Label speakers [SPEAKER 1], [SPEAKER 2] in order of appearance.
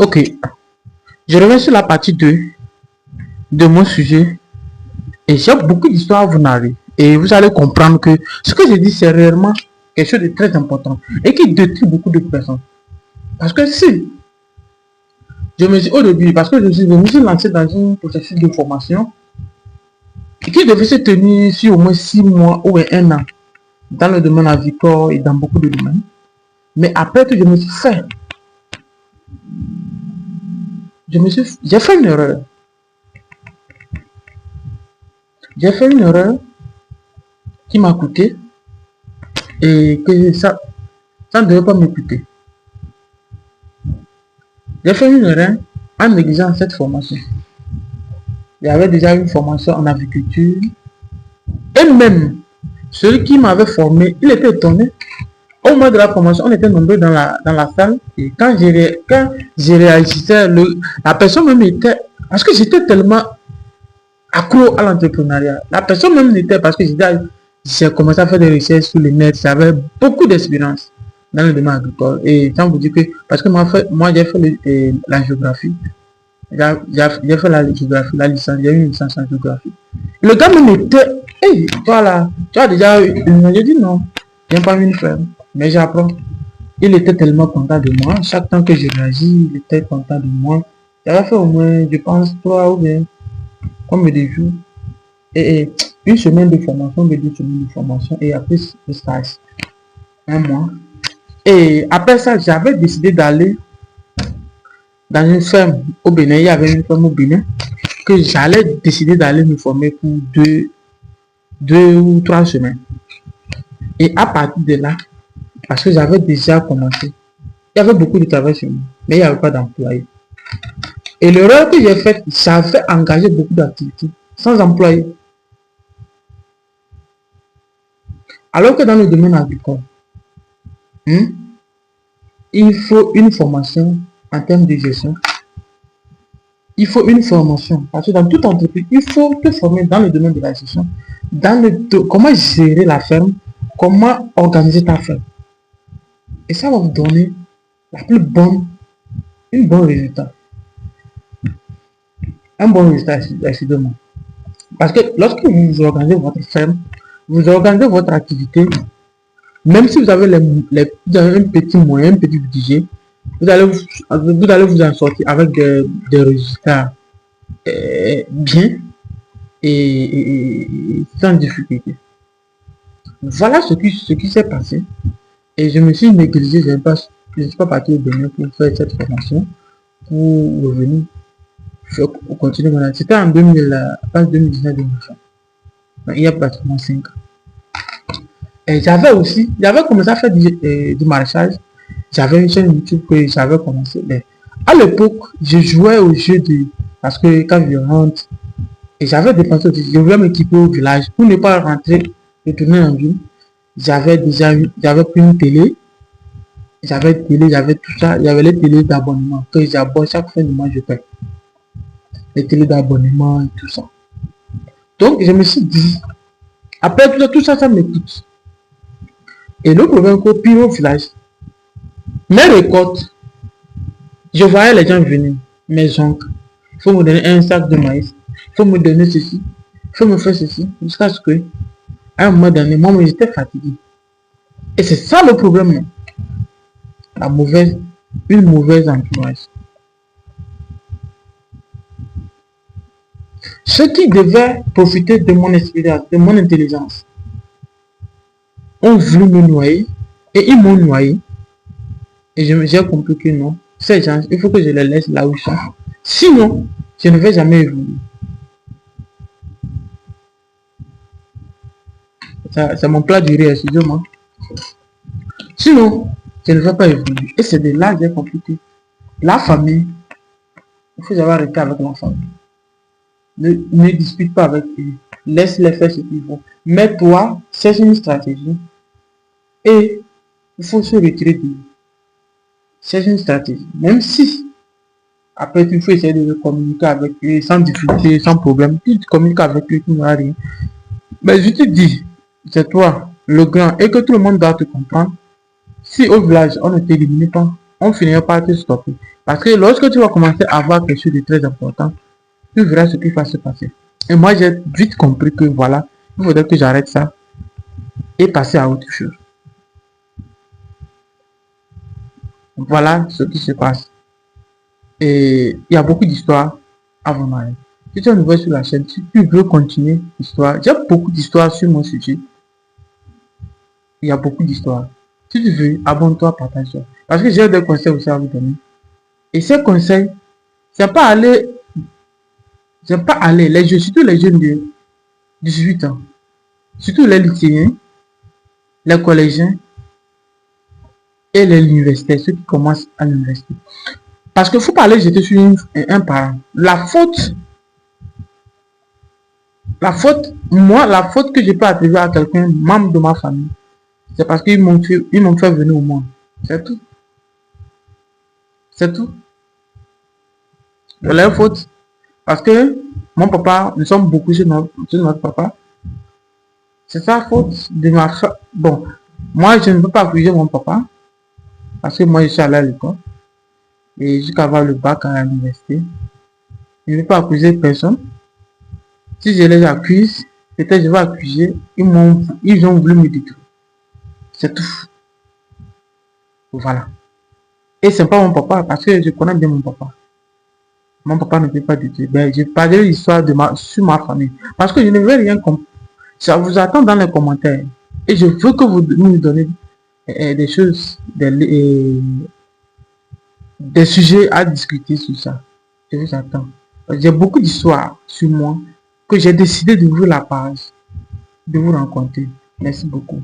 [SPEAKER 1] Ok, je reviens sur la partie 2 de mon sujet. Et j'ai beaucoup d'histoires à vous narrer. Et vous allez comprendre que ce que je dis, c'est réellement quelque chose de très important et qui détruit beaucoup de personnes. Parce que si je me suis au début, parce que je me suis lancé dans un processus de formation qui devait se tenir sur au moins 6 mois ou 1 an dans le domaine agricole et dans beaucoup de domaines. Mais après que je me suis fait, j'ai fait une erreur. J'ai fait une erreur qui m'a coûté et que ça ne devait pas me coûter. J'ai fait une erreur en négligeant cette formation. Il y avait déjà une formation en agriculture. Et même, celui qui m'avait formé, il était étonné. Au moment de la formation, on était nombreux dans la salle. Et quand j'ai réagissais, la personne même était... Parce que j'étais tellement accro à l'entrepreneuriat. La personne même n'était... Parce que j'ai commencé à faire des recherches sur le net. J'avais beaucoup d'expérience dans le domaine agricole. Et quand vous dites que... Parce que moi j'ai fait la géographie. J'ai fait la géographie, la licence. J'ai eu une licence en géographie. Le gars me mettait... Hey, toi là, tu as déjà eu... J'ai dit non. Je n'ai pas une ferme. Mais j'apprends. Il était tellement content de moi. Chaque temps que je réagis, il était content de moi. J'avais fait au moins, je pense, 3 ou bien comme des jours. Et une semaine de formation, 2 semaines de formation. Et après le stage. 1 mois. Et après ça, j'avais décidé d'aller dans une ferme au Bénin. Il y avait une ferme au Bénin que j'allais décider d'aller me former pour 2 ou 3 semaines. Et à partir de là, parce que j'avais déjà commencé, il y avait beaucoup de travail sur moi, mais il n'y avait pas d'employé. Et l'erreur que j'ai faite, j'avais engagé beaucoup d'activités sans employé. Alors que dans le domaine agricole, il faut une formation en termes de gestion. Il faut une formation. Parce que dans toute entreprise, il faut te former dans le domaine de la gestion, comment gérer la ferme, comment organiser ta ferme. Et ça va vous donner un bon résultat. Un bon résultat, décidément. Parce que lorsque vous organisez votre ferme, vous organisez votre activité, même si vous avez un petit moyen, un petit budget, vous allez vous en sortir avec des résultats bien et sans difficulté. Voilà ce qui s'est passé. Et je me suis négligé, je ne suis pas parti au Bénin pour faire cette formation, pour revenir, pour continuer mon activité. C'était en 2019-2020. Il y a pratiquement 5 ans. Et j'avais commencé à faire du maraîchage. J'avais une chaîne YouTube que j'avais commencé. Mais à l'époque, je jouais au jeu parce que quand je rentre, et j'avais dépensé aussi, je voulais m'équiper au village pour ne pas rentrer, retourner en ville. J'avais pris une télé. J'avais tout ça. Il y avait les télés d'abonnement que j'abonne chaque fin de mois, je paye. Les télés d'abonnement et tout ça. Donc, je me suis dit, après tout ça, ça me coûte. Et le problème que pire au village, mes récoltes, je voyais les gens venir, mes oncles, il faut me donner un sac de maïs, il faut me donner ceci, il faut me faire ceci, jusqu'à ce que, à un moment donné, moi, j'étais fatigué. Et c'est ça le problème, une mauvaise entourage. Ceux qui devaient profiter de mon expérience, de mon intelligence, ont voulu me noyer et ils m'ont noyé. Et j'ai compris que non, ces gens, il faut que je les laisse là où ils sont. Sinon, je ne vais jamais évoluer. C'est mon plat du riz, excusez-moi. Sinon, je ne vais pas évoluer. Et c'est de là que j'ai compris que la famille, il faut savoir arrêter avec la famille. Ne dispute pas avec eux. Laisse-les faire ce qu'ils font. Mais toi, c'est une stratégie. Et il faut se retirer de eux. C'est une stratégie. Même si, après, il faut essayer de communiquer avec eux sans difficulté, sans problème. Tu communiques avec eux, tu n'auras rien. Mais je te dis, c'est toi, le grand, et que tout le monde doit te comprendre. Si au village, on ne t'élimine pas, on finira par te stopper. Parce que lorsque tu vas commencer à avoir quelque chose de très important, tu verras ce qui va se passer. Et moi, j'ai vite compris que voilà, il faudrait que j'arrête ça et passer à autre chose. Voilà ce qui se passe. Et il y a beaucoup d'histoires à vous marier. Si tu es nouveau sur la chaîne, si tu veux continuer l'histoire, j'ai beaucoup d'histoires sur mon sujet. Il y a beaucoup d'histoires. Si tu veux, abonne-toi, partage-toi. Parce que j'ai des conseils aussi à vous donner. Et ces conseils, c'est pas aller, les jeunes, surtout les jeunes de 18 ans, surtout les lycéens, les collégiens et les universitaires, ceux qui commencent à l'université. Parce que faut parler, j'étais sur un parent. La faute, la faute que je peux attribuer à quelqu'un, membre de ma famille, c'est parce qu'ils m'ont fait venir au monde. C'est tout. C'est tout. C'est leur faute. Parce que mon papa, nous sommes beaucoup sur notre papa. C'est sa faute de ma fa... Bon, moi, je ne peux pas accuser mon papa. Parce que moi, je suis allé à l'école. Et jusqu'à avoir le bac à l'université. Je ne peux pas accuser personne. Si je les accuse, peut-être je vais accuser. Ils ont voulu me détruire. C'est tout. Voilà. Et c'est pas mon papa, parce que je connais bien mon papa. Mon papa ne peut pas détruire. Ben, je parle de l'histoire sur ma famille. Parce que je ne veux rien comprendre. Ça vous attend dans les commentaires. Et je veux que vous nous donnez des choses, des sujets à discuter sur ça. Je vous attends. J'ai beaucoup d'histoires sur moi que j'ai décidé d'ouvrir la page, de vous rencontrer. Merci beaucoup.